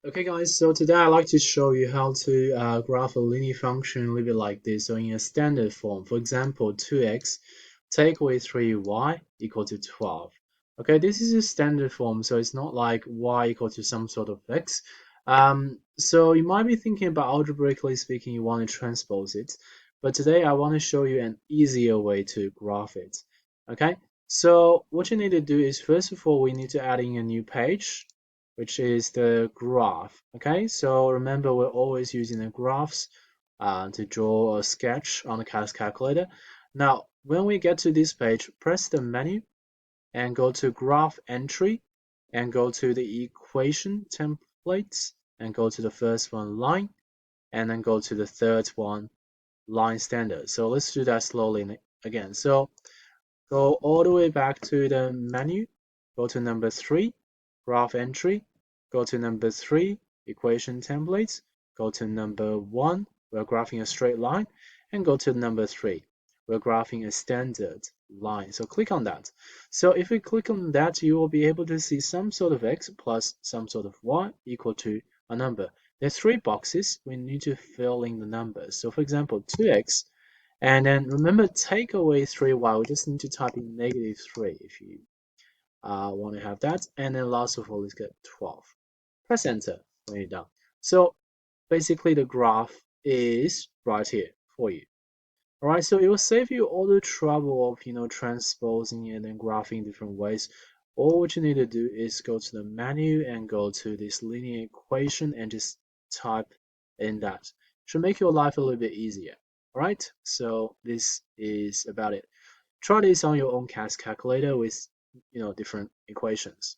Okay guys, so today I'd like to show you how to graph a linear function a little bit like this. So in a standard form, for example, 2x take away 3y equal to 12. Okay, this is a standard form, so it's not like y equal to some sort of x. So you might be thinking about algebraically speaking, you want to transpose it. But today I want to show you an easier way to graph it. Okay, so what you need to do is first of all, we need to add in a new page which is the graph. Okay, so remember we're always using the graphs to draw a sketch on the CAS calculator. Now, when we get to this page, press the menu and go to graph entry and go to the equation templates and go to the first one line and then go to the third one line standard. So let's do that slowly again. So go all the way back to the menu, go to number 3, graph entry, go to number 3, equation templates, go to number 1, we're graphing a straight line, and go to number 3, we're graphing a standard line. So click on that. So if we click on that, you will be able to see some sort of x plus some sort of y equal to a number. There's 3 boxes, we need to fill in the numbers. So for example, 2x and then remember, take away 3y. We just need to type in -3 if you want to have that. And then last of all, let's get 12. Press enter when you're done. So basically, the graph is right here for you. All right, so it will save you all the trouble of transposing and then graphing different ways. All what you need to do is go to the menu and go to this linear equation and just type in that. Should make your life a little bit easier. All right, so this is about it. Try this on your own CAS calculator with different equations.